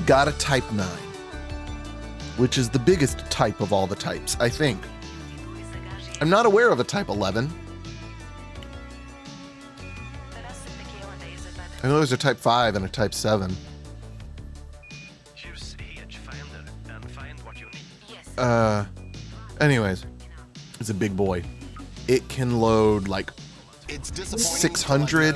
got a Type 9, which is the biggest type of all the types, I think. I'm not aware of a Type 11. I know there's a Type 5 and a Type 7. Anyways, it's a big boy. It can load like 600.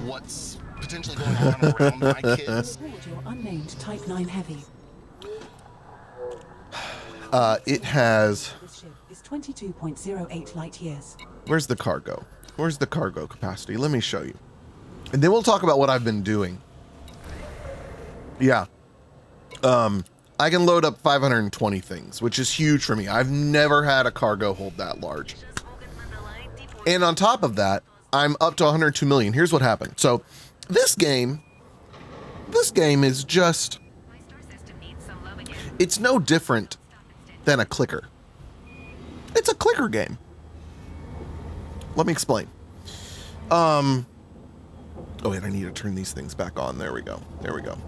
What's potentially going on around my kids? Your unnamed Type 9 Heavy. It has. This ship is 22.08 light years. Where's the cargo? Where's the cargo capacity? Let me show you. And then we'll talk about what I've been doing. Yeah. I can load up 520 things, which is huge for me. I've never had a cargo hold that large. And on top of that, I'm up to 102 million. Here's what happened. So this game is just, it's no different than a clicker. It's a clicker game. Let me explain. Oh wait, I need to turn these things back on. There we go. There we go.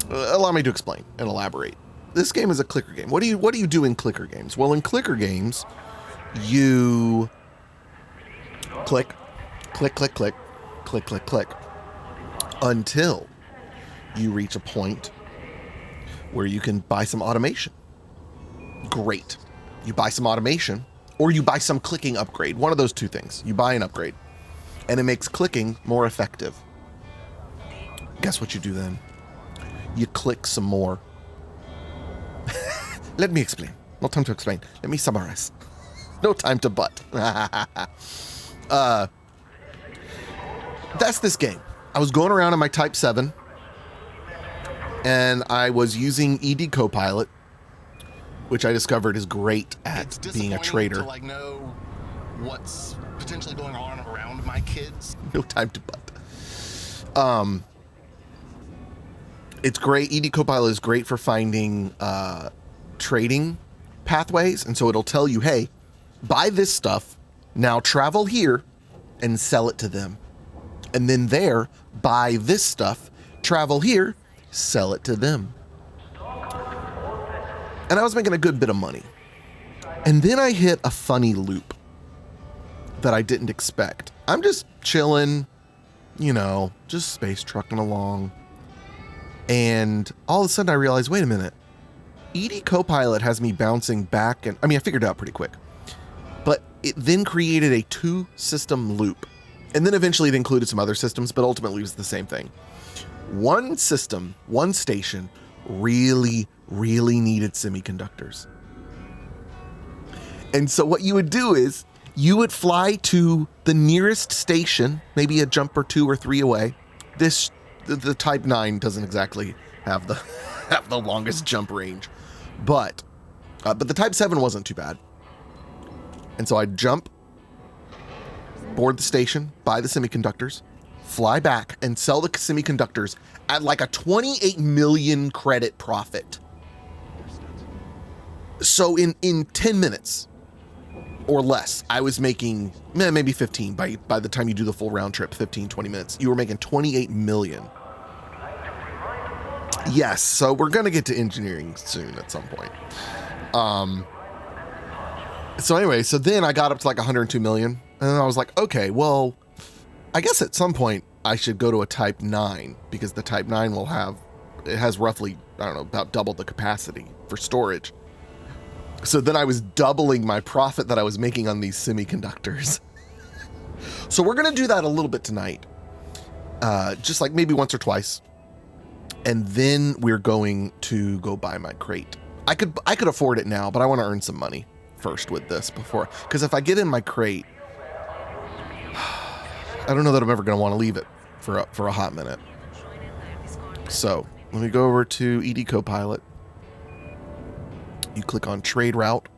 Allow me to explain and elaborate. This game is a clicker game. What do you do in clicker games? Well, in clicker games, you click, click, click, click, click, click, click, until you reach a point where you can buy some automation. Great. You buy some automation, or you buy some clicking upgrade. One of those two things. You buy an upgrade, and it makes clicking more effective. Guess what you do then? You click some more. Let me explain. No time to explain. Let me summarize. No time to butt. That's this game. I was going around in my Type 7, and I was using ED Copilot, which I discovered is great at being a trader. To like know what's potentially going on around my kids. No time to butt. It's great. ED Copilot is great for finding trading pathways, and so it'll tell you, hey, buy this stuff, now travel here and sell it to them. And then there, buy this stuff, travel here, sell it to them. And I was making a good bit of money. And then I hit a funny loop that I didn't expect. I'm just chilling, you know, just space trucking along. And all of a sudden I realized, wait a minute, ED Copilot has me bouncing back. And I mean, I figured it out pretty quick, but it then created a 2-system loop. And then eventually it included some other systems, but ultimately it was the same thing. One system, one station really, really needed semiconductors. And so what you would do is you would fly to the nearest station, maybe a jump or 2 or 3 away. The Type 9 doesn't exactly have the longest jump range, but the Type 7 wasn't too bad. And so I'd jump, board the station, buy the semiconductors, fly back, and sell the semiconductors at like a 28 million credit profit. So in 10 minutes or less, I was making maybe 15 by the time you do the full round trip, 15, 20 minutes, you were making 28 million. Yes, so we're going to get to engineering soon at some point. So anyway, so then I got up to like 102 million, and then I was like, okay, well, I guess at some point I should go to a Type 9, because the Type 9 has roughly, I don't know, about double the capacity for storage. So then I was doubling my profit that I was making on these semiconductors. So we're going to do that a little bit tonight. Just like maybe once or twice. And then we're going to go buy my crate. I could afford it now, but I want to earn some money first with this before, because if I get in my crate, I don't know that I'm ever going to want to leave it for a hot minute. So let me go over to ED Copilot. You click on trade route.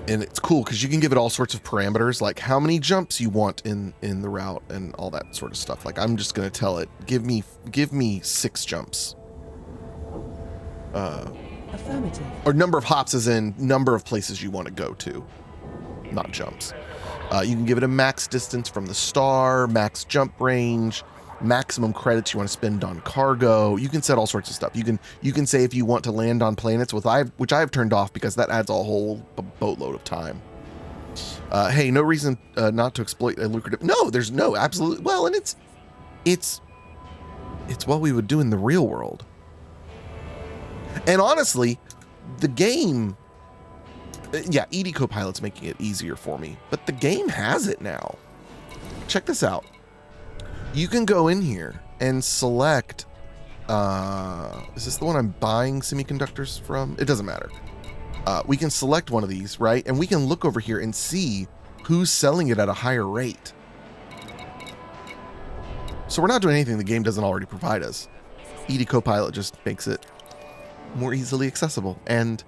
And it's cool because you can give it all sorts of parameters, like how many jumps you want in the route and all that sort of stuff. Like I'm just going to tell it, give me 6 jumps. Affirmative. Or number of hops as in number of places you want to go to, not jumps. You can give it a max distance from the star, max jump range, maximum credits you want to spend on cargo. You can set all sorts of stuff. You can say if you want to land on planets which I've turned off because that adds a whole boatload of time. Hey, no reason not to exploit a lucrative. No, there's no absolute. Well, and it's what we would do in the real world. And honestly, the game, yeah, ED Copilot's making it easier for me, but the game has it now. Check this out. You can go in here and select, is this the one I'm buying semiconductors from? It doesn't matter. We can select one of these, right? And we can look over here and see who's selling it at a higher rate. So we're not doing anything the game doesn't already provide us. ED Copilot just makes it more easily accessible and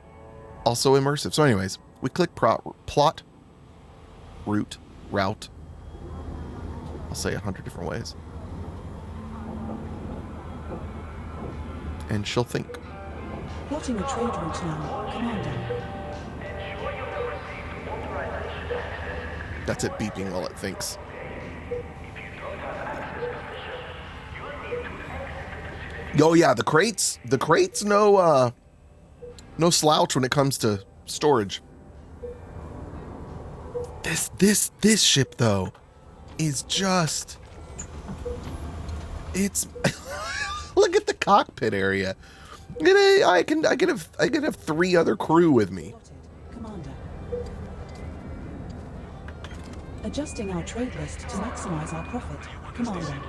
also immersive. So anyways, we click plot, route. I'll say 100 different ways. And she'll think. Plotting a trade route now, Commander. That's it beeping while it thinks. Oh yeah, the crates no slouch when it comes to storage. This ship though is just, it's look at the cockpit area. I can have 3 other crew with me. Commander. Adjusting our trade list to maximize our profit, Commander.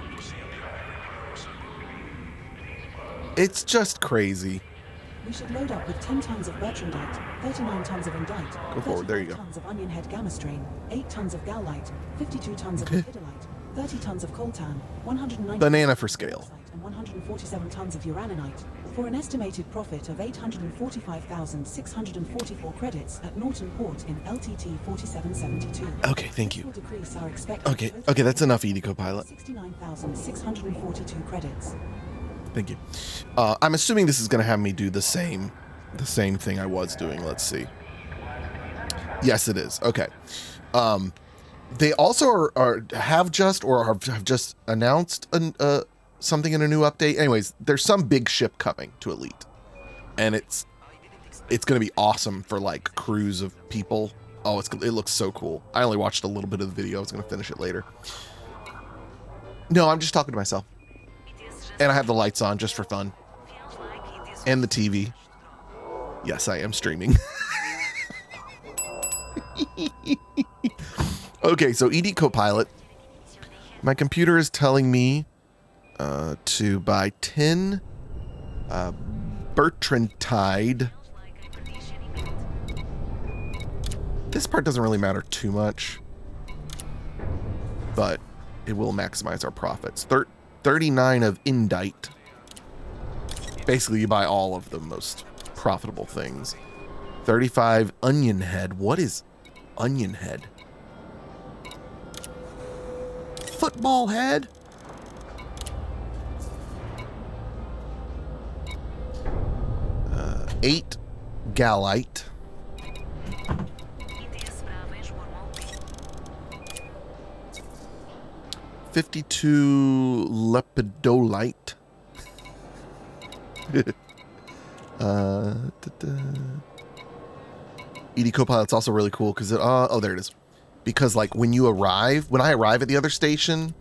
It's just crazy. We should load up with 10 tons of bertrandite, 39 tons of indite, Go forward, there you go. tons of onion head gamma strain, 8 tons of gallite, 52 tons of lepidolite, 30 tons of coltan, 190 Banana for scale. and 147 tons of uraninite, for an estimated profit of 845,644 credits at Norton Port in LTT 4772. Okay, thank you. Will decrease our expected Okay, that's enough, ED Copilot. 69,642 credits. Thank you. I'm assuming this is going to have me do the same thing I was doing. Let's see. Yes, it is. Okay. They also have just announced something in a new update. Anyways, there's some big ship coming to Elite, and it's going to be awesome for like crews of people. Oh, it looks so cool. I only watched a little bit of the video. I was going to finish it later. No, I'm just talking to myself. And I have the lights on just for fun. And the TV. Yes, I am streaming. Okay, so ED Copilot. My computer is telling me to buy 10 bertrandite. This part doesn't really matter too much, but it will maximize our profits. 39 of indite. Basically, you buy all of the most profitable things. 35 onion head. What is onion head? Football head? Uh, 8 gallite. 52 lepidolite. ED Copilot's also really cool because oh, there it is. Because like when I arrive at the other station,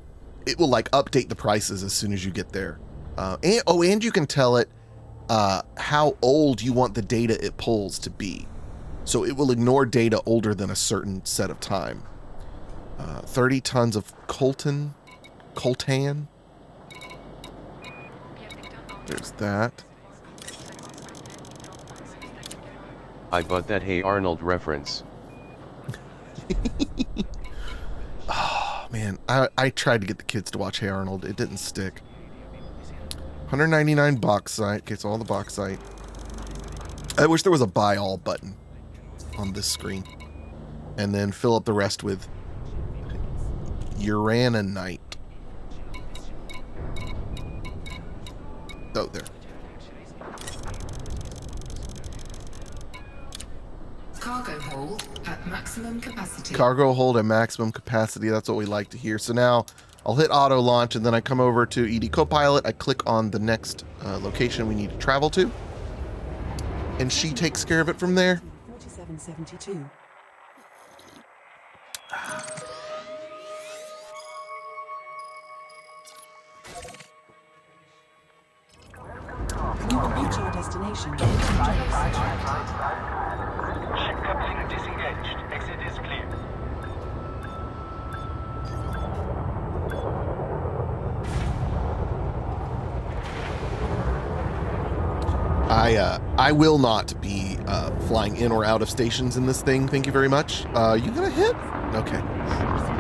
it will like update the prices as soon as you get there. And you can tell it how old you want the data it pulls to be. So it will ignore data older than a certain set of time. 30 tons of coltan. There's that. I bought that Hey Arnold reference. Oh, man. I tried to get the kids to watch Hey Arnold. It didn't stick. 199 bauxite. Gets all the bauxite. I wish there was a buy all button on this screen. And then fill up the rest with uraninite. Oh, there. Cargo hold at maximum capacity. Cargo hold at maximum capacity. That's what we like to hear. So now I'll hit auto launch, and then I come over to ED Copilot. I click on the next location we need to travel to, and she takes care of it from there. 4772. We will reach our destination. Ship coupling disengaged. Exit is clear. I will not be flying in or out of stations in this thing. Thank you very much. You gonna hit? Okay.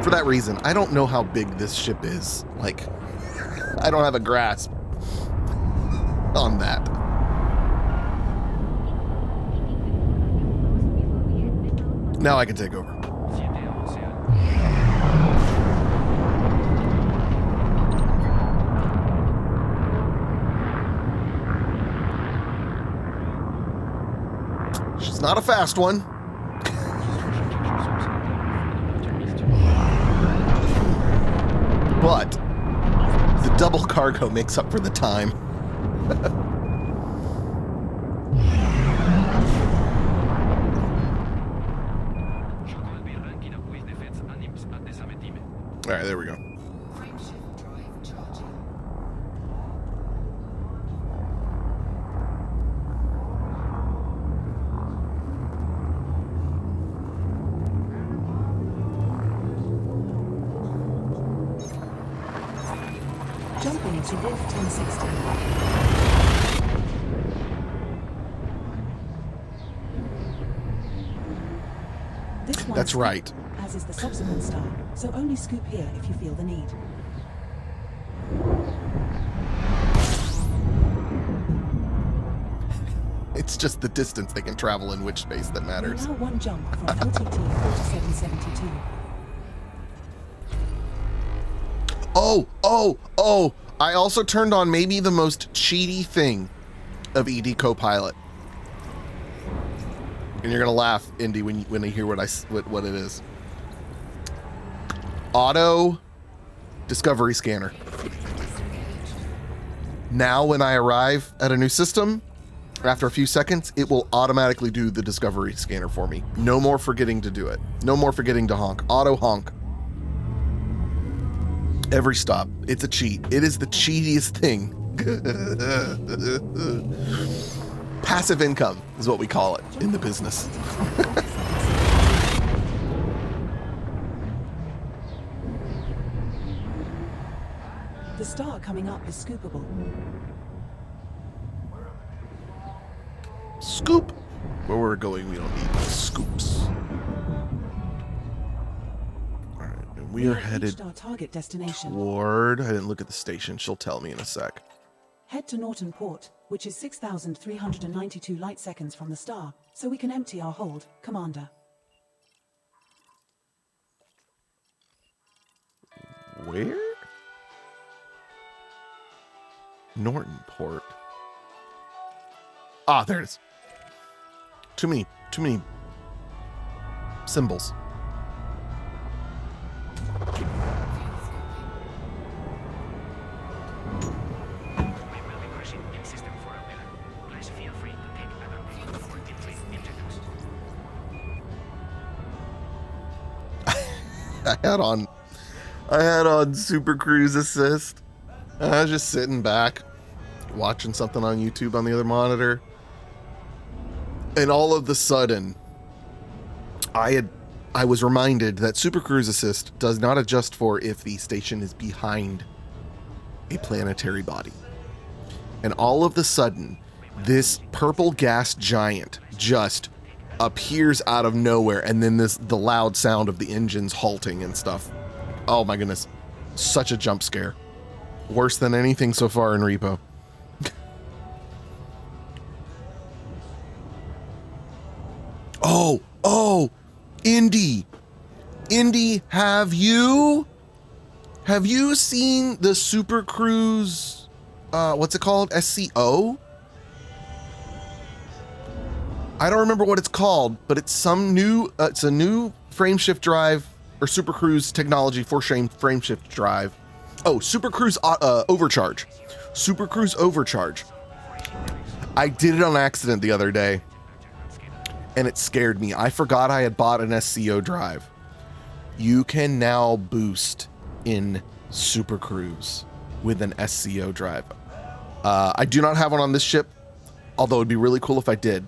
For that reason, I don't know how big this ship is. Like, I don't have a grasp on that. Now I can take over. She's not a fast one. But the double cargo makes up for the time. All right, there we go. Jumping into Wolf 1060. This one's That's right. as is the subsequent star, so only scoop here if you feel the need. It's just the distance they can travel in which space that matters. Now one jump from LTT 4772. Oh, I also turned on maybe the most cheaty thing of ED Copilot. And you're gonna laugh, Indy, when you hear what it is. Auto discovery scanner. Now when I arrive at a new system, after a few seconds, it will automatically do the discovery scanner for me. No more forgetting to do it. No more forgetting to honk. Auto honk. Every stop. It's a cheat. It is the cheatiest thing. Passive income is what we call it in the business. The star coming up is scoopable. Scoop. Where we're going, we don't need scoops. All right, and we are have headed reached our target destination. toward. I didn't look at the station. She'll tell me in a sec. Head to Norton Port, which is 6,392 light seconds from the star, so we can empty our hold, Commander. Where? Norton Port. Ah, there it is. Too many symbols. I had on Super Cruise Assist. I was just sitting back, watching something on YouTube on the other monitor. And all of the sudden, I was reminded that Super Cruise Assist does not adjust for if the station is behind a planetary body. And all of the sudden, this purple gas giant just appears out of nowhere, and then the loud sound of the engines halting and stuff. Oh my goodness. Such a jump scare. Worse than anything so far in Repo. Oh, Indy, have you seen the Super Cruise, what's it called? SCO? I don't remember what it's called, but it's some new, it's a new frame shift drive or Super Cruise technology for frame shift drive Oh, Super Cruise Overcharge. Super Cruise Overcharge. I did it on accident the other day, and it scared me. I forgot I had bought an SCO drive. You can now boost in Super Cruise with an SCO drive. I do not have one on this ship, although it'd be really cool if I did.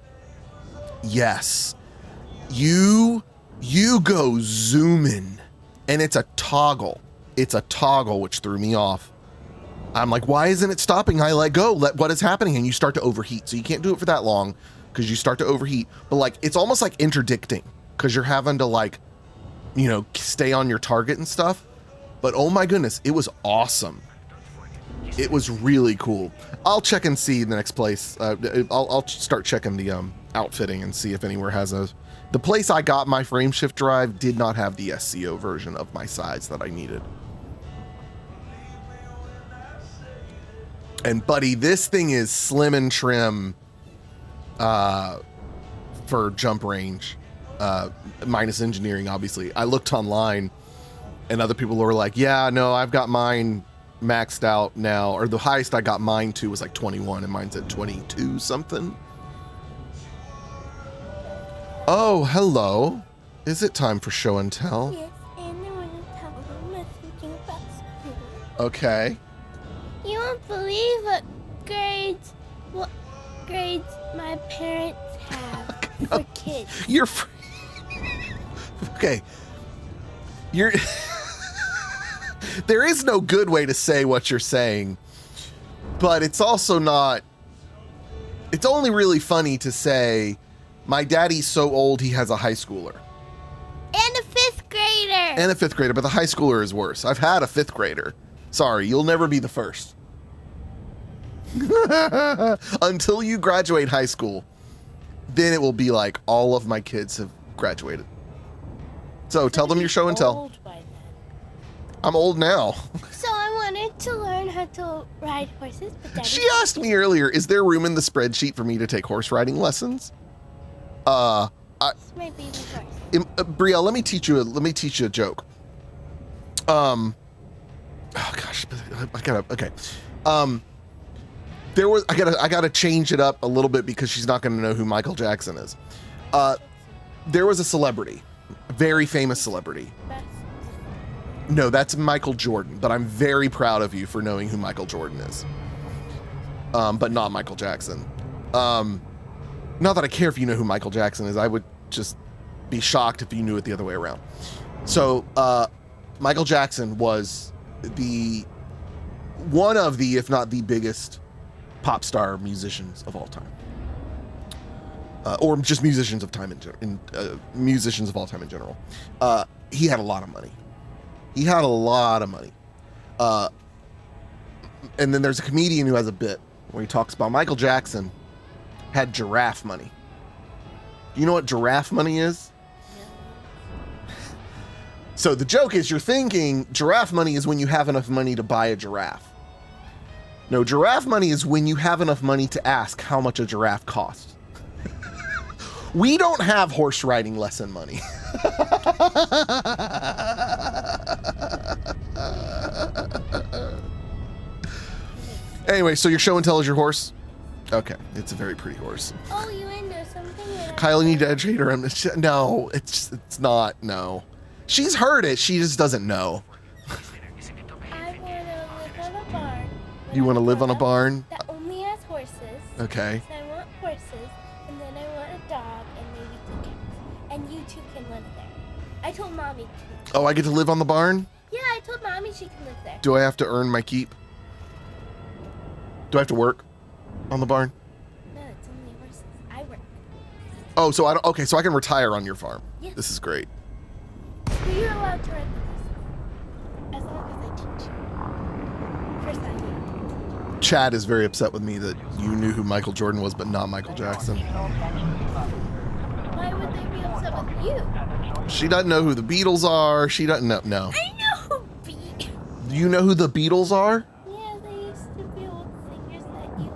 Yes. You go zooming, and it's a toggle. It's a toggle, which threw me off. I'm like, why isn't it stopping? I let go. What is happening? And you start to overheat. So you can't do it for that long because you start to overheat. But like, it's almost like interdicting because you're having to like, you know, stay on your target and stuff. But oh my goodness, it was awesome. It was really cool. I'll check and see the next place. I'll start checking the outfitting and see if anywhere has a. The place I got my frameshift drive did not have the SCO version of my size that I needed. And buddy, this thing is slim and trim for jump range, minus engineering, obviously. I looked online and other people were like, yeah, no, I've got mine maxed out now, or the highest I got mine to was like 21 and mine's at 22 something. Oh, hello. Is it time for show and tell? Yes, and I want to tell them I'm thinking about school. Okay. You won't believe what grades my parents have for kids. You're okay. You're there is no good way to say what you're saying, but it's also not. It's only really funny to say, my daddy's so old he has a high schooler. And a 5th grader. And a 5th grader, but the high schooler is worse. I've had a 5th grader. Sorry, you'll never be the first. Until you graduate high school, then it will be like all of my kids have graduated. So tell them your show and tell. Old by then. I'm old now. So I wanted to learn how to ride horses, but Daddy She asked me earlier, is there room in the spreadsheet for me to take horse riding lessons? this might be the first. Brielle, let me teach you a joke. Oh gosh, I gotta, okay. I gotta change it up a little bit because she's not gonna know who Michael Jackson is. There was a celebrity, a very famous celebrity. Best. No, that's Michael Jordan, but I'm very proud of you for knowing who Michael Jordan is. But not Michael Jackson. Not that I care if you know who Michael Jackson is. I would just be shocked if you knew it the other way around. So, Michael Jackson was one of the, if not the biggest pop star musicians of all time. Or just musicians of time musicians of all time in general. He had a lot of money. And then there's a comedian who has a bit where he talks about Michael Jackson had giraffe money. Do you know what giraffe money is? So the joke is, you're thinking giraffe money is when you have enough money to buy a giraffe. No, giraffe money is when you have enough money to ask how much a giraffe costs. We don't have horse riding lesson money. Anyway, so your show and tell is your horse? Okay, it's a very pretty horse. Oh, you into something? Kyle, you need to educate her. No, it's not, no. She's heard it, she just doesn't know. I want to live on a barn. You want to live on a barn? That only has horses. Okay. So I want horses, and then I want a dog, and maybe 2 cats. And you two can live there. I told Mommy to. Oh, I get to live on the barn? Yeah, I told Mommy she can live there. Do I have to earn my keep? Do I have to work on the barn? No, it's only horses. I work. Oh, so okay, so I can retire on your farm. Yeah. This is great. But you're allowed to ride the horses. As long as I teach you. First I do. Chad is very upset with me that you knew who Michael Jordan was, but not Michael Jackson. Why would they be upset with you? She doesn't know who the Beatles are. She doesn't know. No. I know who be. Do you know who the Beatles are? Yeah, they used to be old singers that you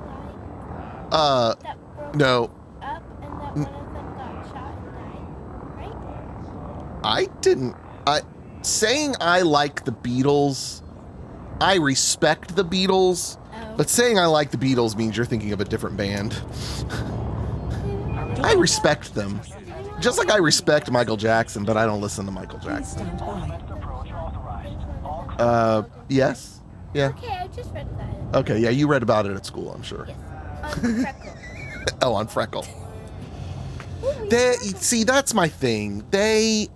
liked. That broke No. up and that one of them got shot and died, right? I didn't. Saying I like the Beatles I respect the Beatles, but saying I like the Beatles means you're thinking of a different band. I respect them. Just like I respect Michael Jackson, but I don't listen to Michael Jackson. Yes? Yeah. Okay, I just read that. Okay, yeah, you read about it at school, I'm sure. Yes. On Freckle. Oh, on Freckle. Ooh, See, that's my thing. They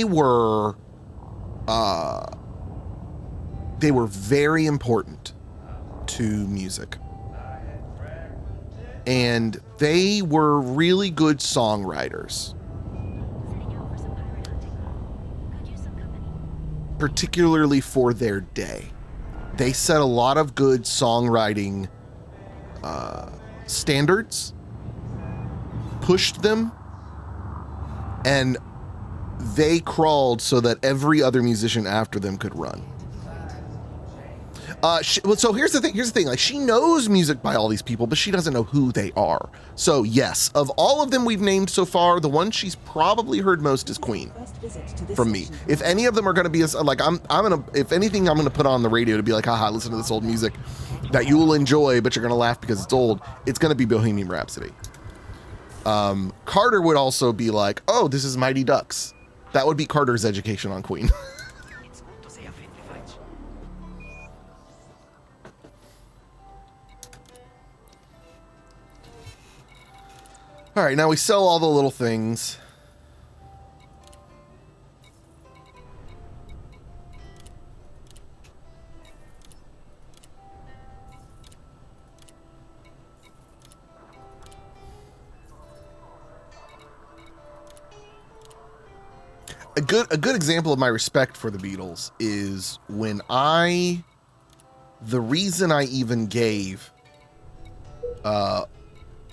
were very important to music. And they were really good songwriters. Particularly for their day. They set a lot of good songwriting standards, pushed them, and they crawled so that every other musician after them could run. So here's the thing. Like, she knows music by all these people, but she doesn't know who they are. So yes, of all of them we've named so far, the one she's probably heard most is Queen. From me. If any of them are going to be if anything, I'm going to put on the radio to be like, haha, listen to this old music that you will enjoy, but you're going to laugh because it's old. It's going to be Bohemian Rhapsody. Carter would also be like, oh, this is Mighty Ducks. That would be Carter's education on Queen. All right, now we sell all the little things. A good example of my respect for the Beatles is when the reason I even gave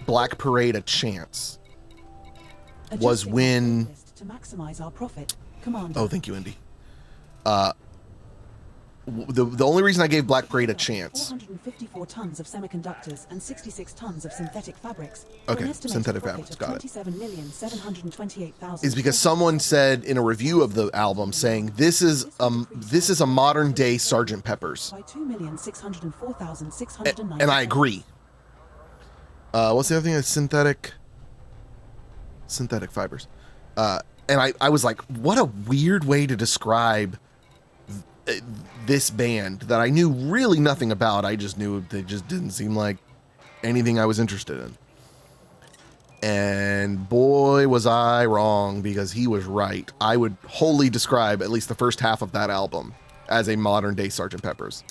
Black Parade a chance was when to maximize our profit. Commander. Oh, thank you, Indy. The only reason I gave Black Parade a chance. 454 tons of semiconductors and 66 tons of synthetic fabrics. Okay, synthetic fabrics, got it. 27,728,000. Is because someone said in a review of the album saying this is a modern day Sgt. Pepper's. By 2,604,690. And I agree. What's the other thing? Synthetic fibers. And I was like, what a weird way to describe this band that I knew really nothing about. I just knew they just didn't seem like anything I was interested in. And boy, was I wrong, because he was right. I would wholly describe at least the first half of that album as a modern day Sgt. Pepper's.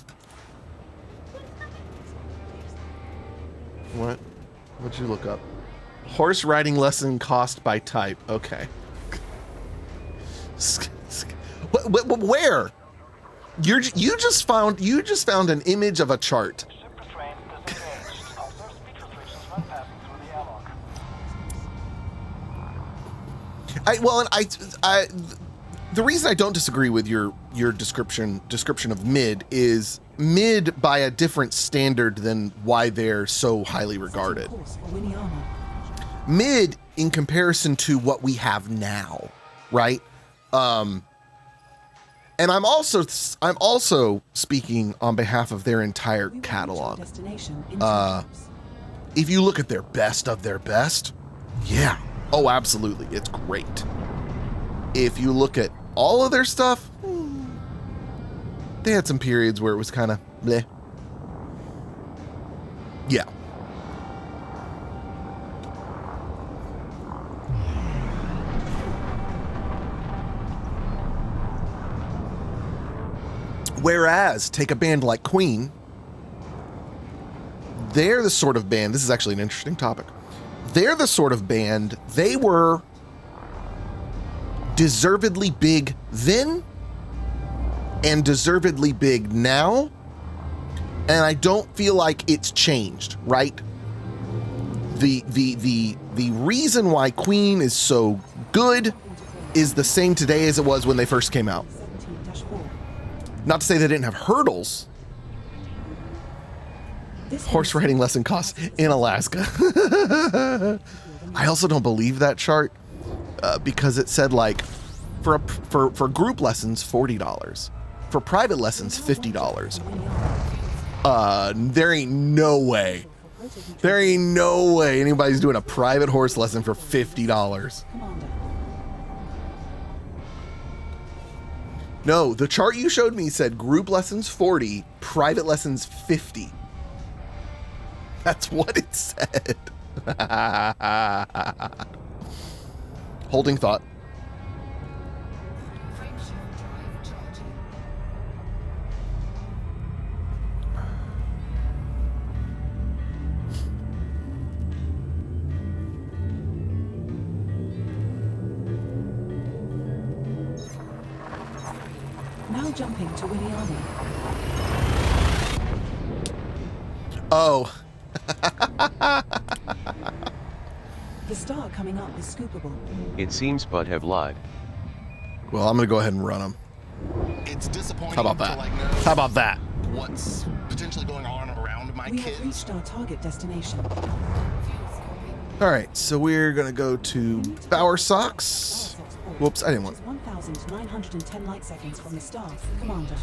What? What'd you look up? Horse riding lesson cost by type. Okay. Where? You just found an image of a chart. The reason I don't disagree with your description of mid is mid by a different standard than why they're so highly regarded. Mid in comparison to what we have now, right? And I'm also speaking on behalf of their entire catalog. If you look at their best of their best, yeah. Oh, absolutely. It's great. If you look at all of their stuff, they had some periods where it was kind of bleh. Yeah. Whereas, take a band like Queen, they're the sort of band, this is actually an interesting topic. They're the sort of band, they were deservedly big then and deservedly big now. And I don't feel like it's changed, right? The reason why Queen is so good is the same today as it was when they first came out. Not to say they didn't have hurdles. Horse riding lesson costs in Alaska. I also don't believe that chart because it said like for group lessons $40, For private lessons, $50. There ain't no way. There ain't no way anybody's doing a private horse lesson for $50. Commander. No, the chart you showed me said group lessons 40, private lessons 50. That's what it said. Holding thought. Now jumping to Williani. Oh. The star coming up is scoopable. It seems but have lied. Well, I'm going to go ahead and run them. It's disappointing How about that? to like know How about that? what's potentially going on around my We have kids. reached our target destination. All right, so we're going to go to Bower Socks. Whoops, I didn't want... 1,910 light seconds from the star, Commander.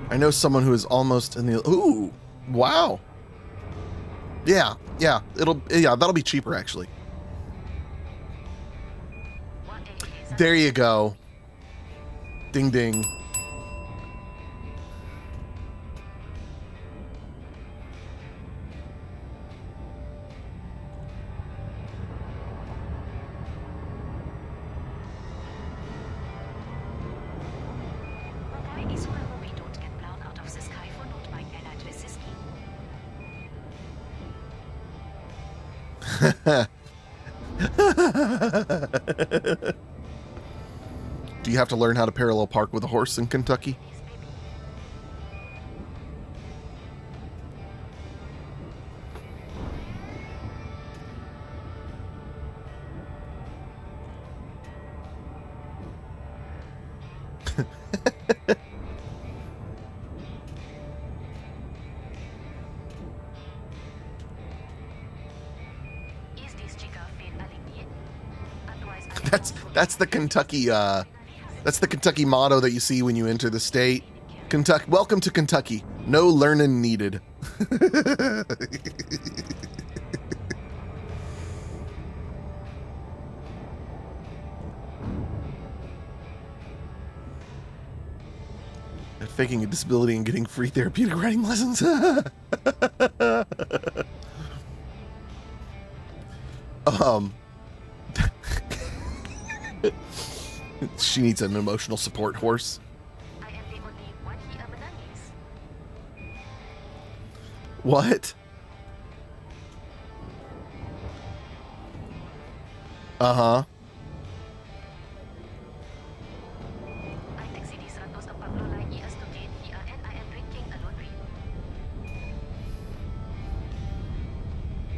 I know someone who is almost in the... Ooh, wow. Yeah, that'll be cheaper, actually. There you go. Ding, ding. Do you have to learn how to parallel park with a horse in Kentucky? That's the Kentucky motto that you see when you enter the state. Kentucky, welcome to Kentucky. No learning needed. Faking a disability and getting free therapeutic writing lessons. She needs an emotional support horse. I am the only one here menangis. What? Uh-huh. I taxi di 140 lagi student here and I am drinking a laundry.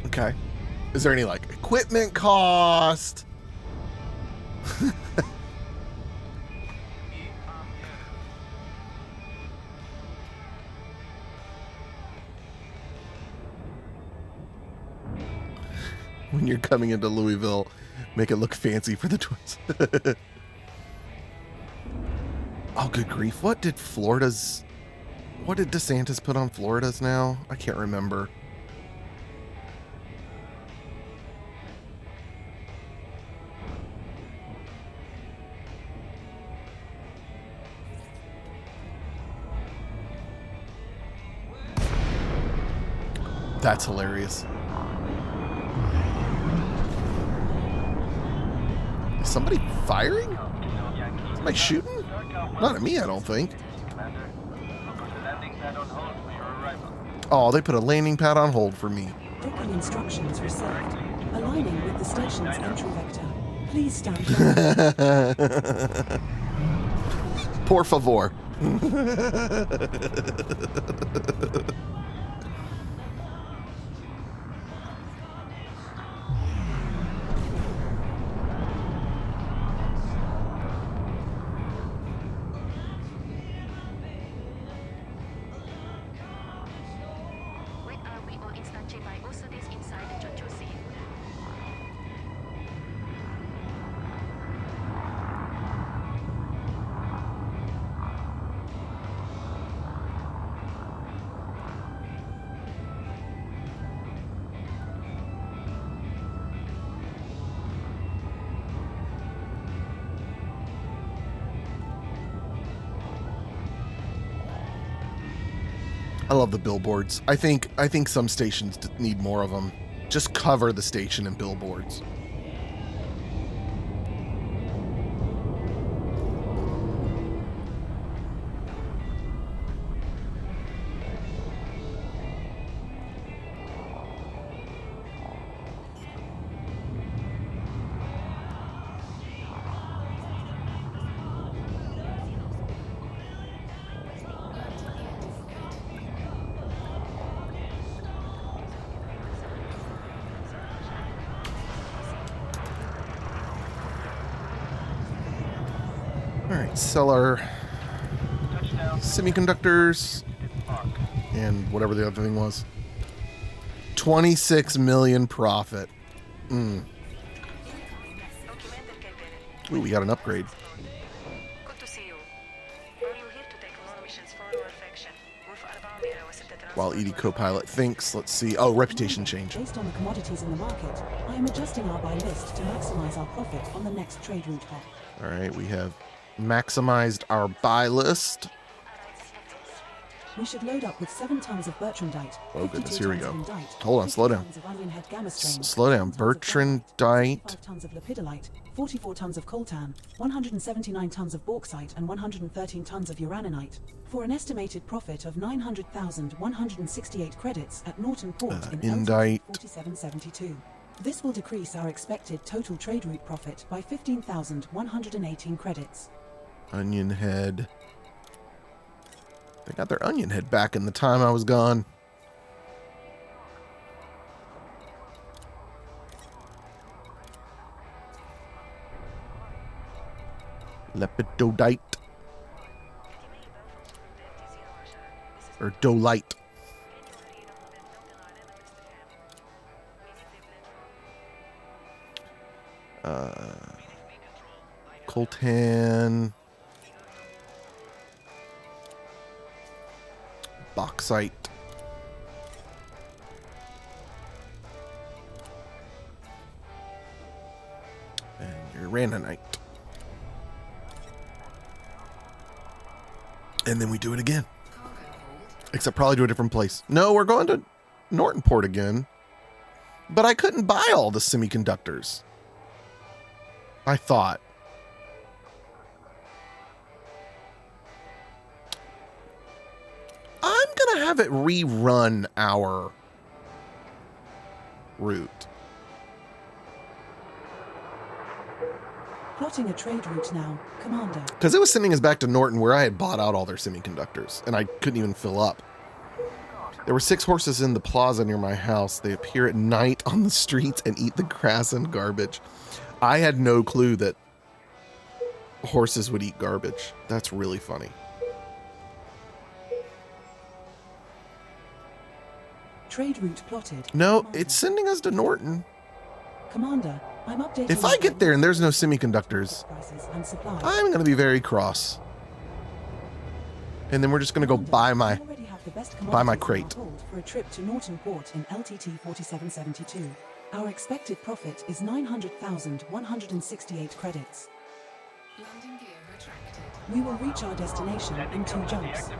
Okay. Is there any, like, equipment cost? When you're coming into Louisville, make it look fancy for the tourists. Oh, good grief. What did DeSantis put on Florida's now? I can't remember. That's hilarious. Is somebody firing? Somebody shooting? Not at me, I don't think. Oh, they put a landing pad on hold for me. Docking instructions received. Aligning with the station's entry vector. Please stand by. Por favor. I love the billboards. I think some stations need more of them. Just cover the station in billboards. Alright, sell our semiconductors and whatever the other thing was. 26 million profit. Ooh, we got an upgrade. While ED Copilot thinks, let's see. Oh, reputation change. Based on the commodities in the market, I am adjusting our buy list to maximize our profit on the next trade route hop. Alright, we have maximized our buy list. We should load up with 7 tons of Bertrandite. Oh goodness, here we go. Indite, Hold on, slow down. 50 tons of onion head gamma strain, Slow down. 5 Bertrandite. tons of lepidolite, 44 tons of coltan, 179 tons of bauxite, and 113 tons of uraninite, for an estimated profit of 900,168 credits at Norton Port in Indite. 4772. This will decrease our expected total trade route profit by 15,118 credits. Onion head. They got their onion head back in the time I was gone. Lepidolite. Or dolite. Coltan. Bauxite. And uraninite. And then we do it again. Except probably to a different place. No, we're going to Norton Port again. But I couldn't buy all the semiconductors. I thought. I'm going to have it rerun our route. Plotting a trade route now, Commander. Because it was sending us back to Norton where I had bought out all their semiconductors. And I couldn't even fill up. There were 6 horses in the plaza near my house. They appear at night on the streets and eat the grass and garbage. I had no clue that horses would eat garbage. That's really funny. Trade route plotted. No, Commander. it's sending us to Norton. Commander, I'm updating. If I get there and there's no semiconductors, prices and supplies. I'm going to be very cross. And then we're just going to go buy my... We already have the best buy my commodities crate. on hold for a trip to Norton Port in LTT 4772. Our expected profit is 900,168 credits. Landing gear retracted. We will reach our destination in 2 jumps.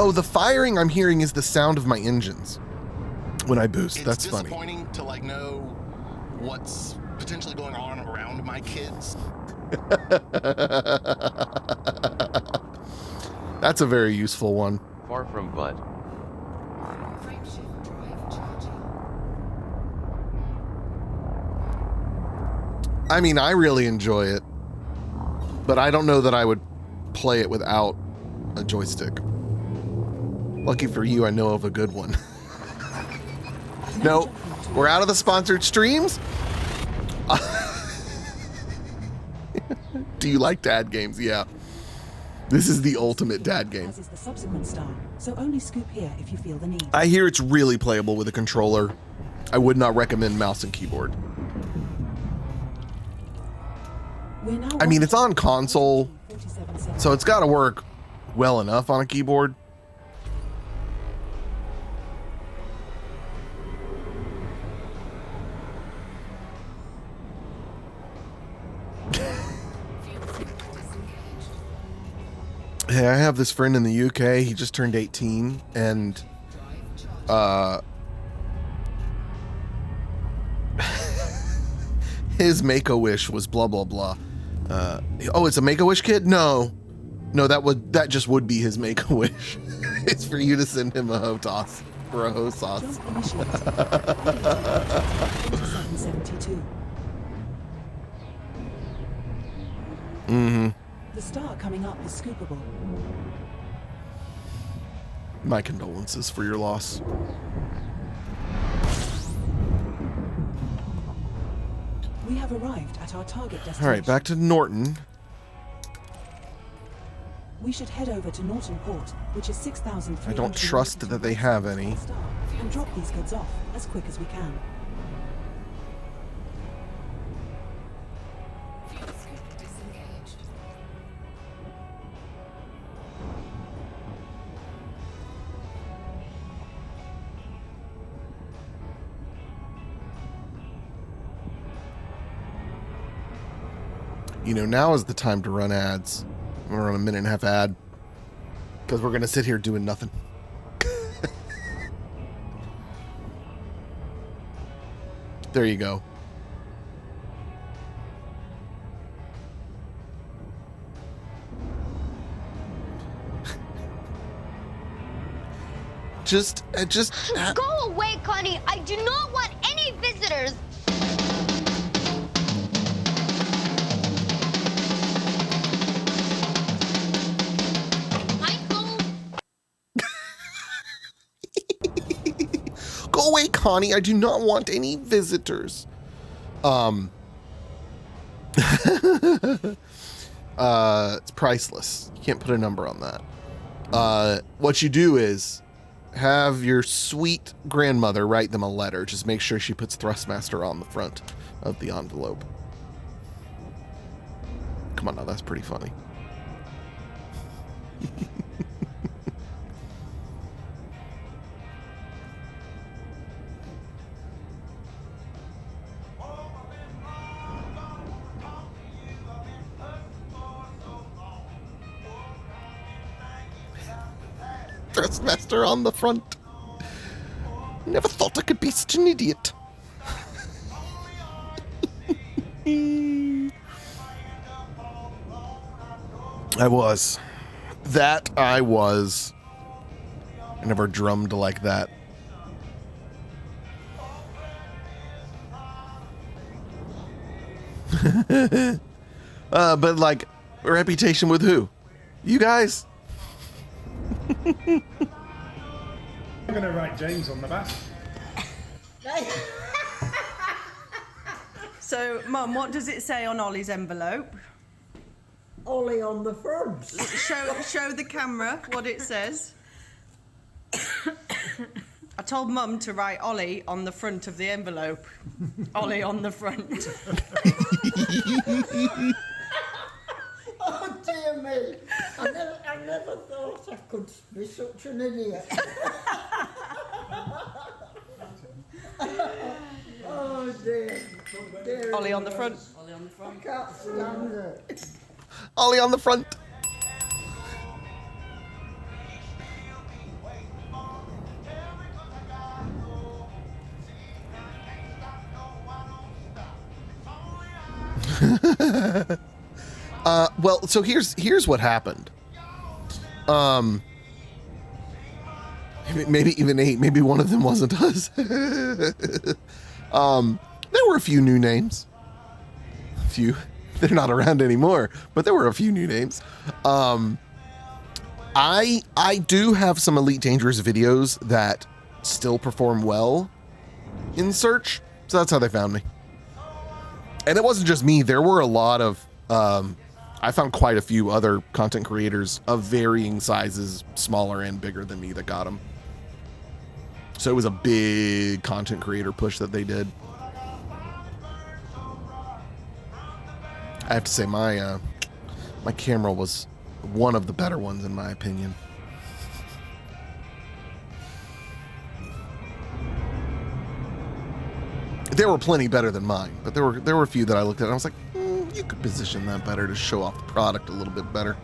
Oh, the firing I'm hearing is the sound of my engines when I boost. It's That's funny. disappointing to like know what's potentially going on around my kids. That's a very useful one. Far from but. Frameshift drive charging. I mean, I really enjoy it, but I don't know that I would play it without a joystick. Lucky for you, I know of a good one. No, we're out of the sponsored streams. Do you like to add games? Yeah. This is the ultimate dad game. As is the subsequent star, so only scoop here if you feel the need. I hear it's really playable with a controller. I would not recommend mouse and keyboard. I mean, it's on console, so it's got to work well enough on a keyboard. Hey, I have this friend in the UK. He just turned 18, and his Make-A-Wish was blah blah blah. Oh, it's a Make-A-Wish kid? No, that just would be his Make-A-Wish. It's for you to send him a HOTAS or a HOSAS. 772. Mm-hmm. The star coming up is scoopable. My condolences for your loss. We have arrived at our target destination. All right, back to Norton. We should head over to Norton Port, which is 6,300. I don't trust that they have any. And drop these goods off as quick as we can. Fuel scoop disengaged. You know, now is the time to run ads. I'm gonna run a 1.5-minute ad because we're gonna sit here doing nothing. There you go. just Go away, Connie. I do not want any visitors. Go away, Connie. I do not want any visitors. It's priceless. You can't put a number on that. What you do is have your sweet grandmother write them a letter. Just make sure she puts Thrustmaster on the front of the envelope. Come on now, that's pretty funny. Thrustmaster on the front. Never thought I could be such an idiot. I was. I never drummed like that. But like, reputation with who? You guys? I'm going to write James on the back. So, Mum, what does it say on Ollie's envelope? Ollie on the front. Show the camera what it says. I told Mum to write Ollie on the front of the envelope. Ollie on the front. Oh dear me! I never thought I could be such an idiot. Oh dear. Dear Ollie on the front. Ollie on the front. I can't stand it. Ollie on the front. Well, so here's what happened. Maybe even 8. Maybe one of them wasn't us. There were a few new names. A few. They're not around anymore, but there were a few new names. I do have some Elite Dangerous videos that still perform well in search, so that's how they found me. And it wasn't just me. There were a lot of I found quite a few other content creators of varying sizes, smaller and bigger than me, that got them. So it was a big content creator push that they did. I have to say my camera was one of the better ones in my opinion. There were plenty better than mine, but there were a few that I looked at and I was like, you could position that better to show off the product a little bit better.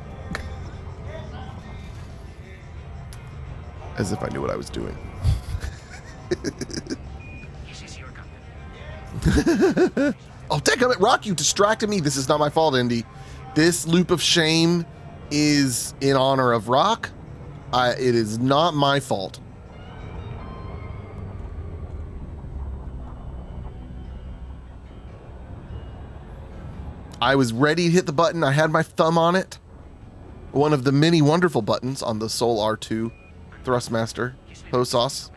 As if I knew what I was doing. Oh, damn it, Rock, you distracted me. This is not my fault, Indy. This loop of shame is in honor of Rock. It is not my fault. I was ready to hit the button. I had my thumb on it. One of the many wonderful buttons on the SOL-R 2 Thrustmaster HOSAS.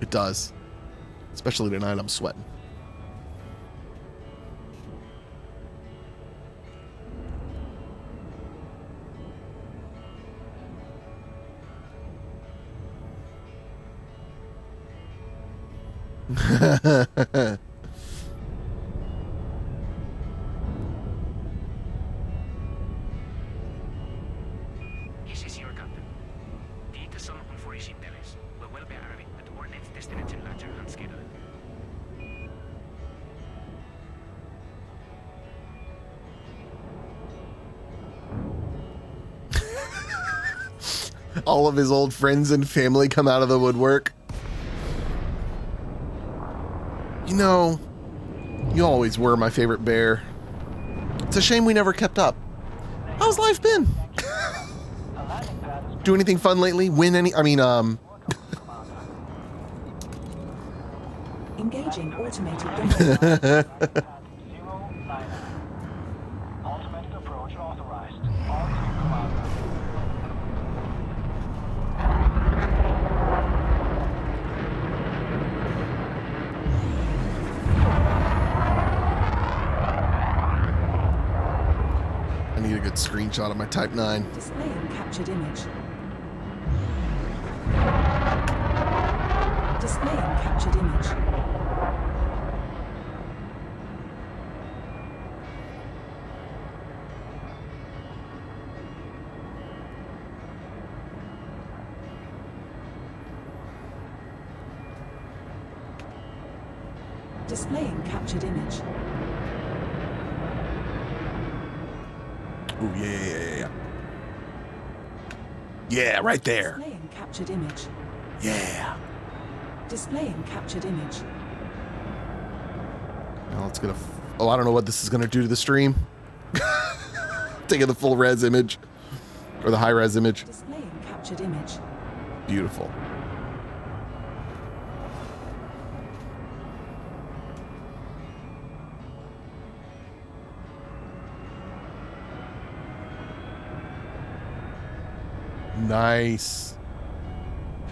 It does. Especially tonight, I'm sweating. All of his old friends and family come out of the woodwork. You know, you always were my favorite bear. It's a shame we never kept up. How's life been? Do anything fun lately? Win any? I mean, Engaging automated Automated approach authorized. I need a good screenshot of my Type 9. Displaying captured image. Displaying captured image. Displaying captured image. Oh yeah. Yeah, right there. Displaying captured image. Yeah. Displaying captured image. Now let's get a. Oh, I don't know what this is gonna do to the stream. Taking the full res image, or the high res image. Displaying captured image. Beautiful. Nice.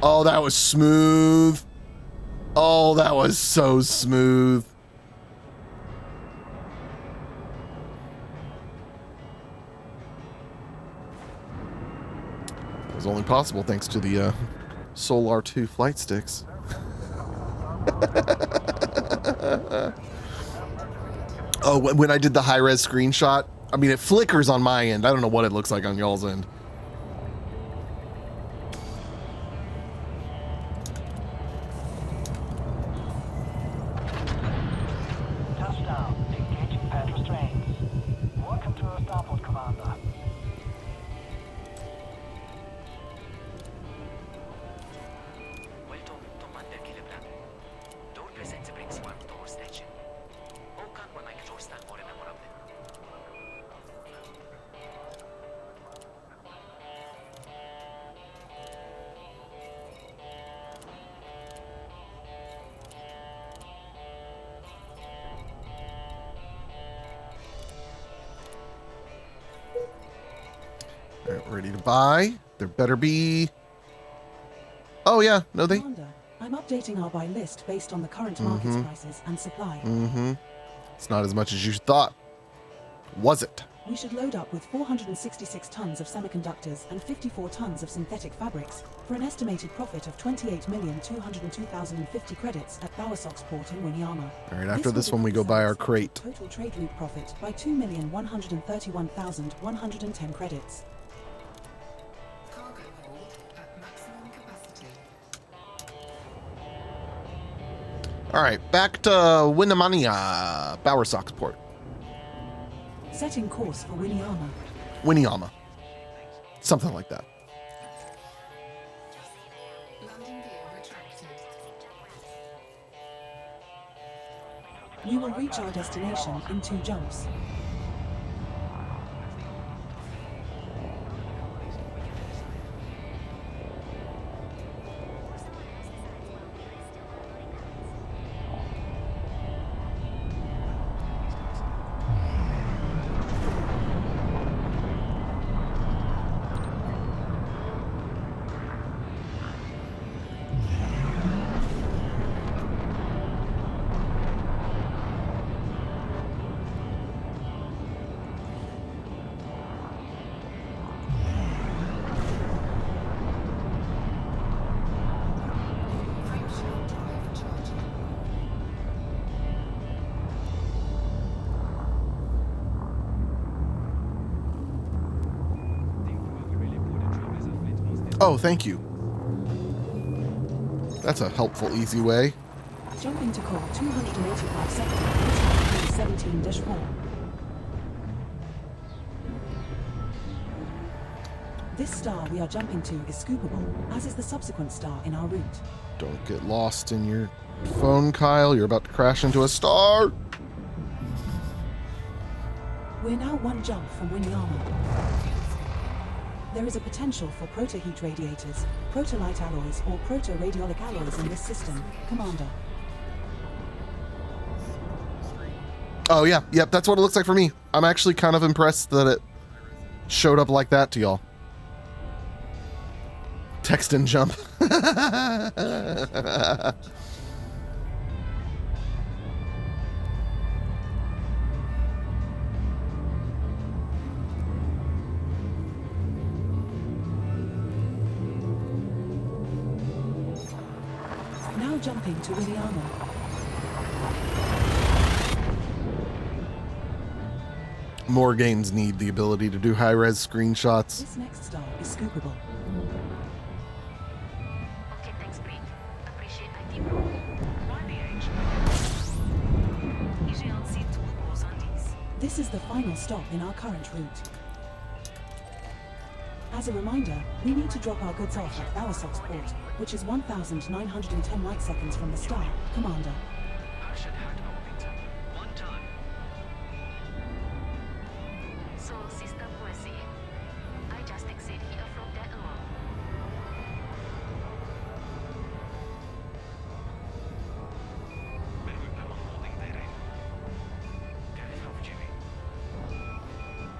Oh, that was smooth. Oh, that was so smooth. It was only possible thanks to the SOL-R 2 flight sticks. Oh, when I did the high-res screenshot, I mean, it flickers on my end. I don't know what it looks like on y'all's end. Touchdown. Engaging pad restraints. Welcome to our starport, Commander. All right, ready to buy. There better be Oh yeah, no they. Commander, I'm updating our buy list based on the current market prices and supply. It's not as much as you thought, was it? We should load up with 466 tons of semiconductors and 54 tons of synthetic fabrics for an estimated profit of 28,202,050 credits at Bowersox port in Winyama. All right, after this one we go buy our crate. Total trade route profit by 2,131,110 credits. Cargo hold at maximum capacity. All right, back to Winnamania, Bowersox port. Setting course for Winyama. Winyama. Something like that. Landing gear retracted. We will reach our destination in 2 jumps. Oh, thank you. That's a helpful, easy way. Jumping to call 285 sector, 17-4. This star we are jumping to is scoopable, as is the subsequent star in our route. Don't get lost in your phone, Kyle. You're about to crash into a star. We're now 1 jump from Winyama. There is a potential for proto-heat radiators, proto-light alloys, or proto-radiolic alloys in this system, Commander. Oh yeah, yep, that's what it looks like for me. I'm actually kind of impressed that it showed up like that to y'all. Text and jump. Now jumping to Winyama. More games need the ability to do high-res screenshots. This next star is scoopable. Okay, thanks, Bree. Appreciate ID, bro. This is the final stop in our current route. As a reminder, we need to drop our goods off at Bowersox port, which is 1,910 light seconds from the star, Commander. So, Sister Pussy, I just exit here from that alone.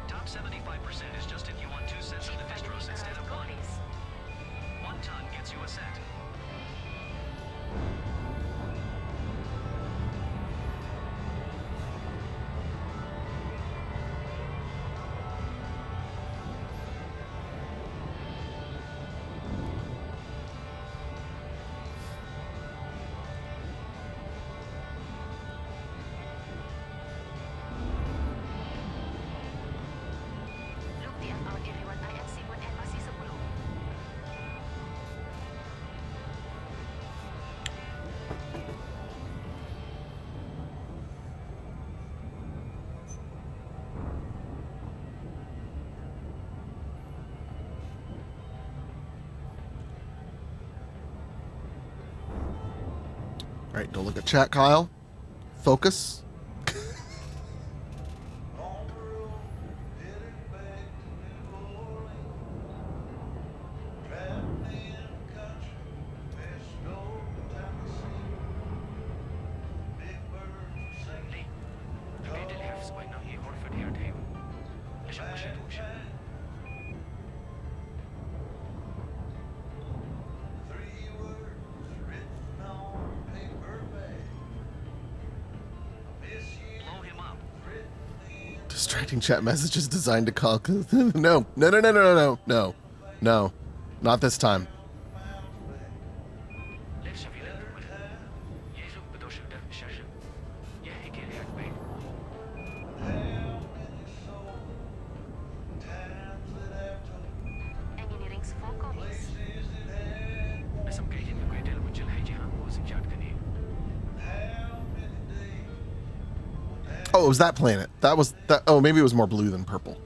Top 75% is just if you want 2 sets of the distros instead of 1. 1 ton gets you a set. Look dia out everyone, I am Simon and masih 10. All right, don't look at chat, Kyle. Focus. Distracting chat messages designed to call. No. No. Not this time. Oh, it was that planet. That was that. Oh, maybe it was more blue than purple.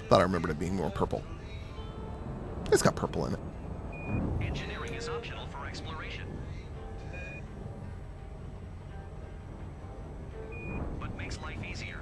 Thought I remembered it being more purple. It's got purple in it. Engineering is optional for exploration. But makes life easier.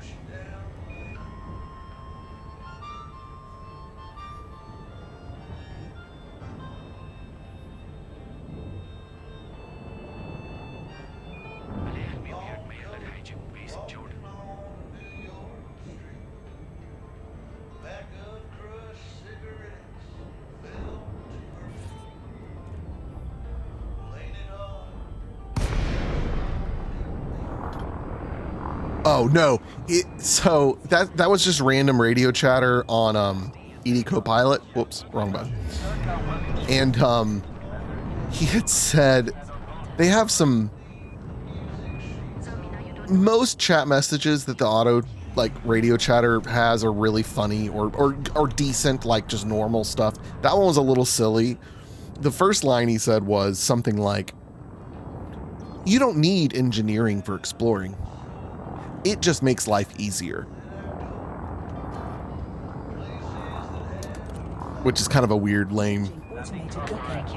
Oh no! So that was just random radio chatter on ED Copilot. Whoops, wrong button. And he had said they have some. Most chat messages that the auto like radio chatter has are really funny or decent, like just normal stuff. That one was a little silly. The first line he said was something like, "You don't need engineering for exploring. It just makes life easier." Which is kind of a weird, lame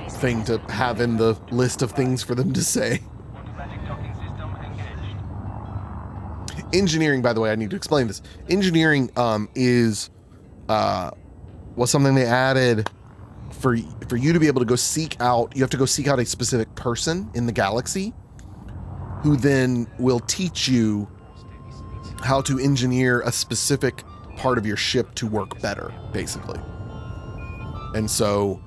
thing to have in the list of things for them to say. Engineering, by the way, I need to explain this. Engineering was something they added for you to be able to go seek out. You have to go seek out a specific person in the galaxy who then will teach you how to engineer a specific part of your ship to work better, basically. And so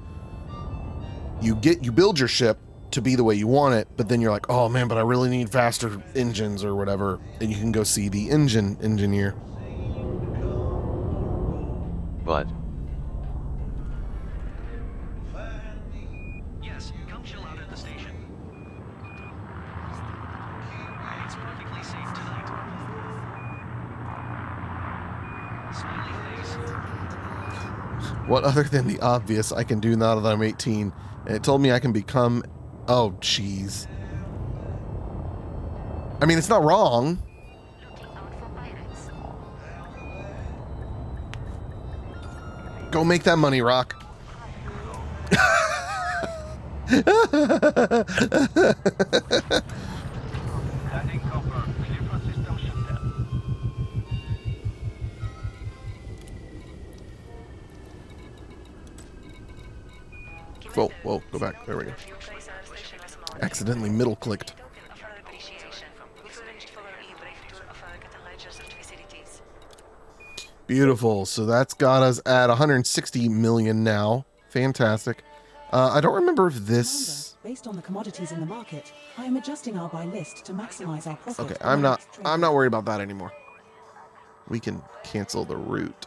you build your ship to be the way you want it, but then you're like, oh man, but I really need faster engines or whatever, and you can go see the engine engineer. But Yes, come chill out at the station. It's perfectly safe tonight. Smiley face. What other than the obvious I can do now that I'm 18? And it told me I can become... Oh, jeez. I mean, it's not wrong. Go make that money, Rock. Whoa, go back. There we go. Accidentally middle clicked. Beautiful. So that's got us at 160 million now. Fantastic. I don't remember if this... Based on the commodities in the market, I am adjusting our buy list to maximize our profit. Okay, I'm not worried about that anymore. We can cancel the route.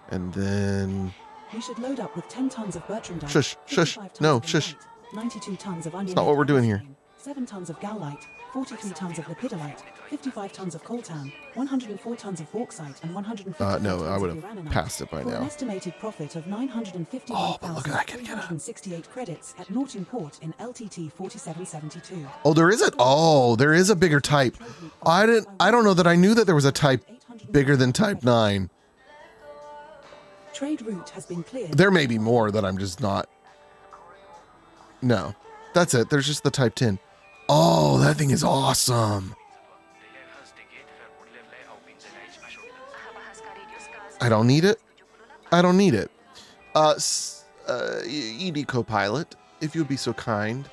And then... We should load up with 10 tons of Bertrandite. Shush. No, shush. 92 tons of onion. That's not what we're doing here. 7 tons of gallite, 43 tons of lepidolite, 55 tons of coltan, 104 tons of bauxite, and 150 no, tons I would of have uraninite, passed it by for now. an estimated profit of 951,368 credits at Norton Port in LTT 4772. Oh, there is a bigger type. I don't know that I knew that there was a type bigger than type 9. Trade route has been cleared. There may be more that I'm just not. No, that's it. There's just the type 10. Oh, that thing is awesome. I don't need it. ED Copilot, if you'd be so kind.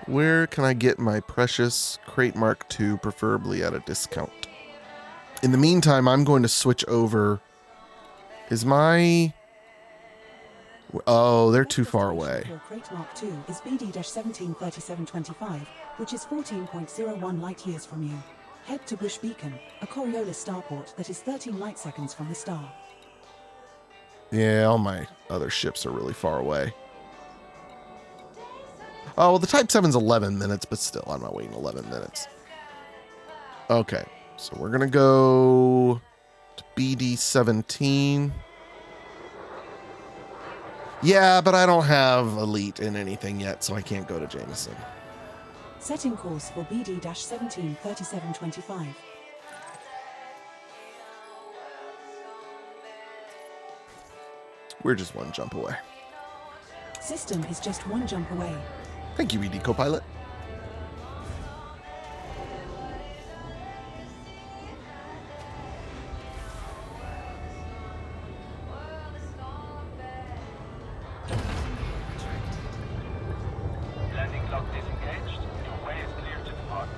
Where can I get my precious Crate Mark II, preferably at a discount? In the meantime, I'm going to switch over. Is my Oh, they're too far away. For Crate Mark II is BD-173725, which is 14.01 light years from you. Head to Bush Beacon, a Coriolis starport that is 13 light seconds from the star. Yeah, all my other ships are really far away. Oh, well, the Type 7's 11 minutes, but still, I'm not waiting 11 minutes. Okay, so we're going to go to BD-17. Yeah, but I don't have Elite in anything yet, so I can't go to Jameson. Setting course for BD-173725. We're just one jump away. System is just one jump away. Thank you, ED Copilot. Landing clock disengaged. Your way is clear to depart.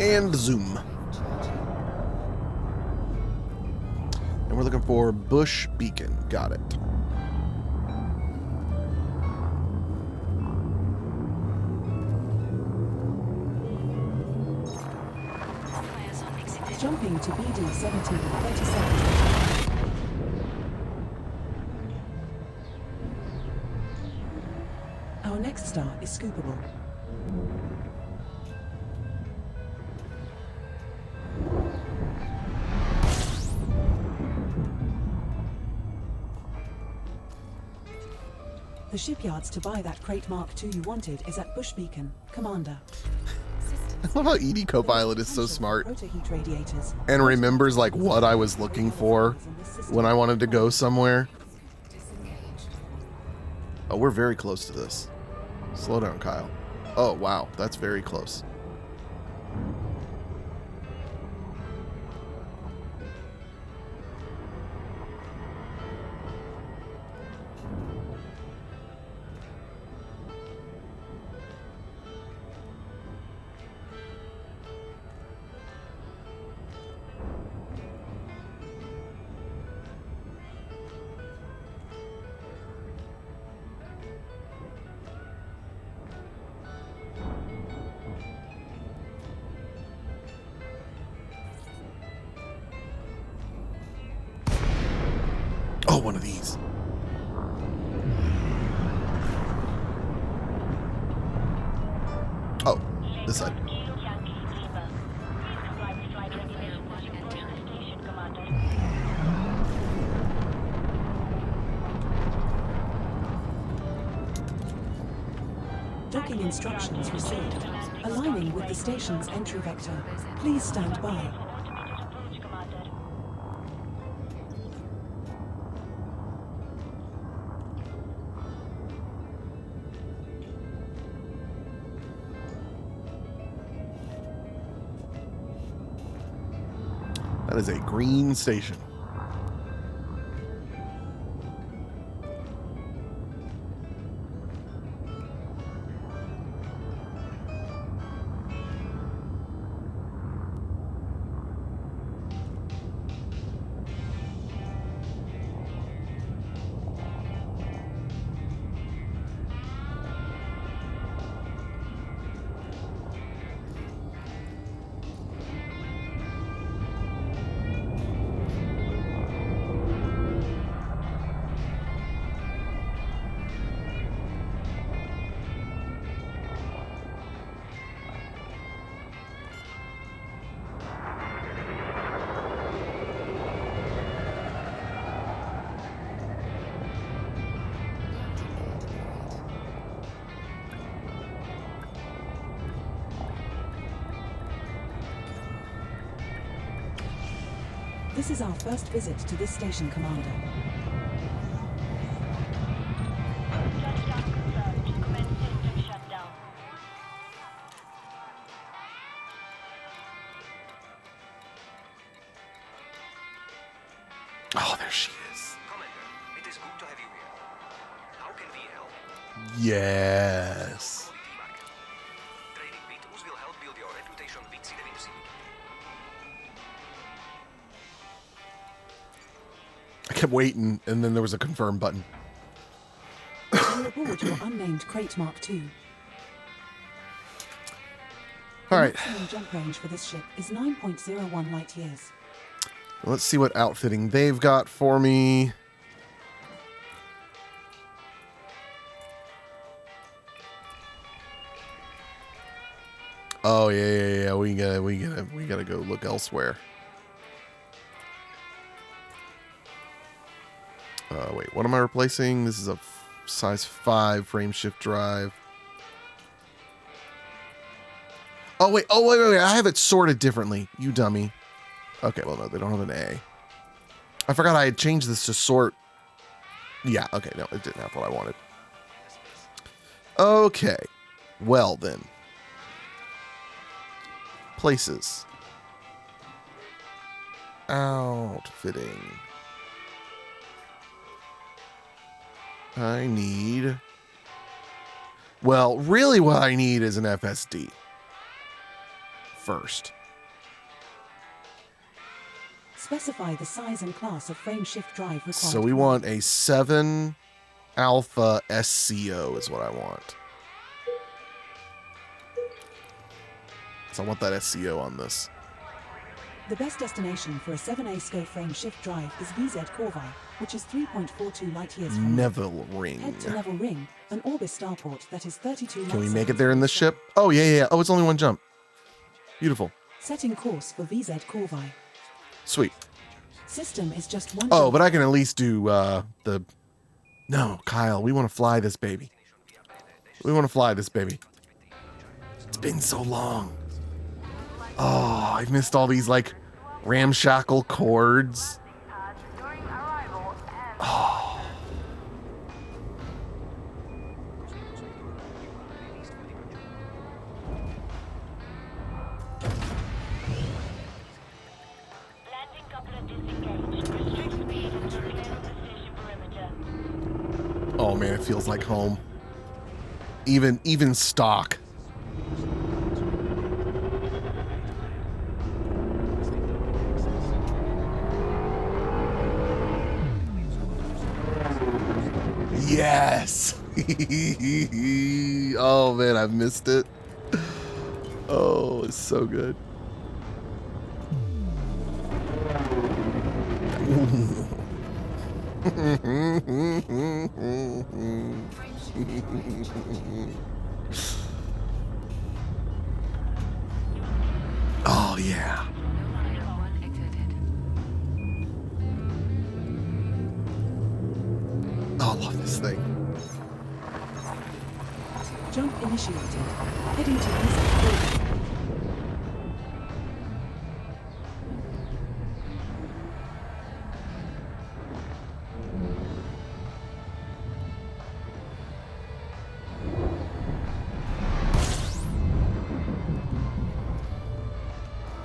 And zoom. And we're looking for Bush Beacon. Got it. Jumping to BD-1737. Our next star is scoopable. The shipyards to buy that Crate Mark II you wanted is at Bush Beacon, Commander. I love how ED Copilot is so smart Protoheat radiators. and remembers like what I was looking for when I wanted to go somewhere. Oh, we're very close to this. Slow down, Kyle. Oh, wow. That's very close. Oh, one of these. Oh, this side. Docking instructions received. Aligning with the station's entry vector. Please stand by. That is a green station. This is our first visit to this station, Commander. Touchdown confirmed. Commence system shutdown. Oh, there she is. Commander, it is good to have you here. How can we help? Yes. Trading Beatles will help build your reputation with the Syndicate. I kept waiting, and then there was a confirm button. You're aboard your unnamed Crate Mark II. All right. The maximum jump range for this ship is 9.01 light years. Let's see what outfitting they've got for me. Oh yeah. We gotta go look elsewhere. Wait, what am I replacing? This is a size 5 frame shift drive. Oh wait, I have it sorted differently. You dummy. Okay, well no, they don't have an A. I forgot I had changed this to sort. Yeah, okay, no, it didn't have what I wanted. Okay, well then. Places. Outfitting. I need... Well, really what I need is an FSD. First. Specify the size and class of frame shift drive required. So we want a 7 alpha SCO is what I want. So I want that SCO on this. The best destination for a 7A SCO frame shift drive is VZ Corvi, which is 3.42 light years from Neville Ring. Head to Neville Ring, an Orbis starport that is 32 Can we light make it seconds there in this ship? Oh, yeah. Oh, it's only one jump. Beautiful. Setting course for VZ Corvi. Sweet. System is just one. Oh, but I can at least do the... No, Kyle, we want to fly this baby. We want to fly this baby. It's been so long. Oh, I've missed all these, like, ramshackle chords. Oh. Landing coupler disengaged. Restrict speed until clear of the station perimeter. Oh man, it feels like home. Even stock. Yes. Oh man, I've missed it. Oh, it's so good. Oh yeah. Oh, I love this thing. Jump initiated. Heading to VZ Corvi.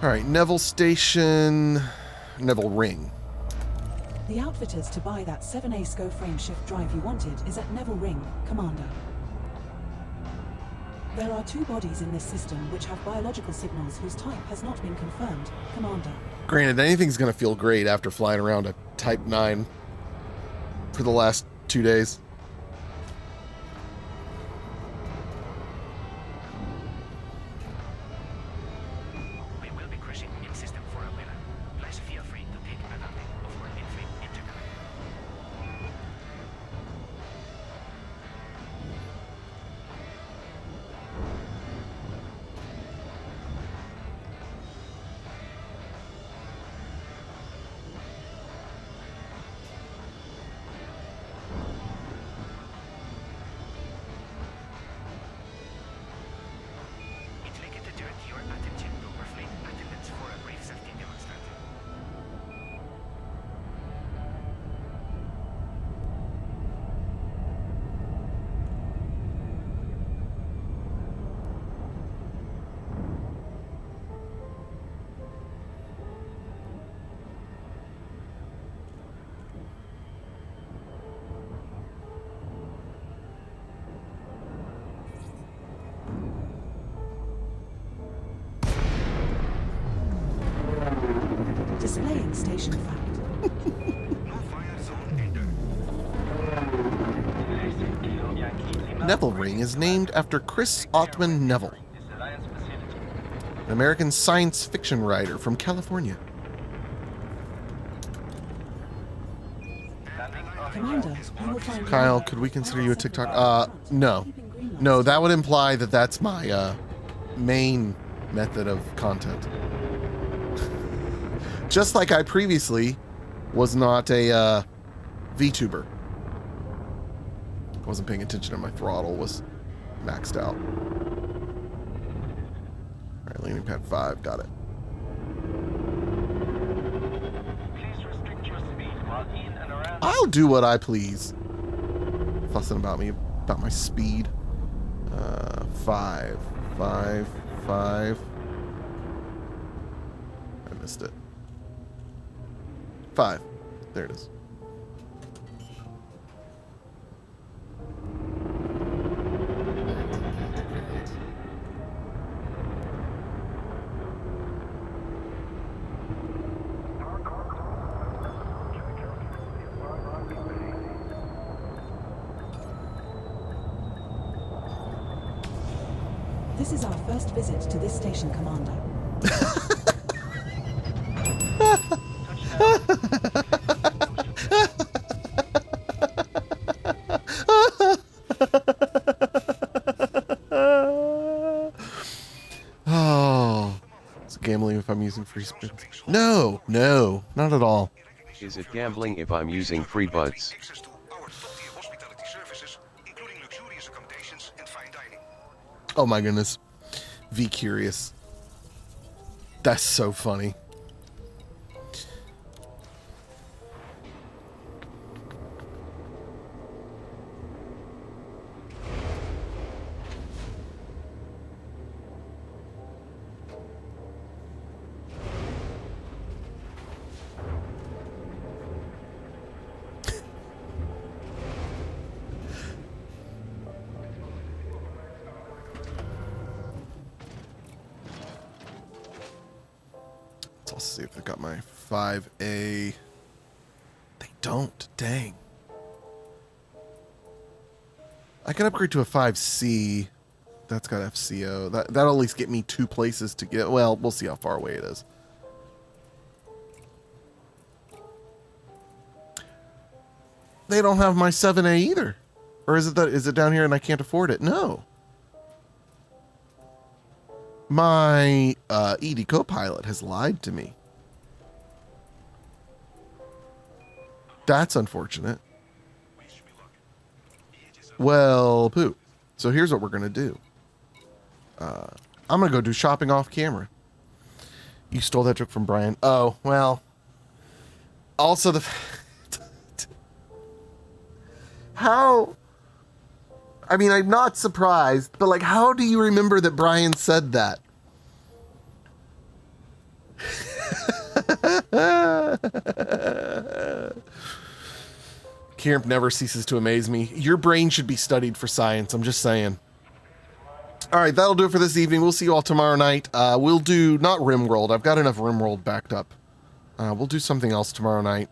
All right, Neville Station, Neville Ring. The outfitters to buy that 7A SCO frame shift drive you wanted is at Neville Ring, Commander. There are 2 bodies in this system which have biological signals whose type has not been confirmed, Commander. Granted, anything's going to feel great after flying around a Type 9 for the last 2 days. We will be crashing in system for a while. Please feel free to take advantage of our infrared intercom. Neville ring is named after Chris Ottman Neville, an American science fiction writer from California. Commander, you will find Kyle, could we consider you a TikTok? No. No, that would imply that that's my main method of content. Just like I previously was not a VTuber. I wasn't paying attention and my throttle was maxed out. Alright, landing pad 5, got it. I'll do what I please. Fussing about me, about my speed. 5. I missed it. 5. There it is. This is our first visit to this station, Commander. Oh, it's gambling if I'm using free spins. No, not at all. Is it gambling if I'm using free buds? Oh my goodness. V curious. That's so funny. Let's see if they've got my 5A. They don't. Dang. I can upgrade to a 5C. That's got FCO. That'll at least get me 2 places to get. Well, we'll see how far away it is. They don't have my 7A either. Or is it down here and I can't afford it? No. My ED Copilot has lied to me. That's unfortunate. Well, poo. So here's what we're going to do. I'm going to go do shopping off camera. You stole that trick from Brian. Oh, well. Also the... How... I mean, I'm not surprised, but like, how do you remember that Brian said that? Camp never ceases to amaze me. Your brain should be studied for science. I'm just saying. All right, that'll do it for this evening. We'll see you all tomorrow night. We'll do, not RimWorld. I've got enough RimWorld backed up. We'll do something else tomorrow night.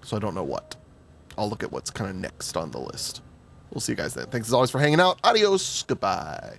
So I don't know what. I'll look at what's kind of next on the list. We'll see you guys then. Thanks as always for hanging out. Adios. Goodbye.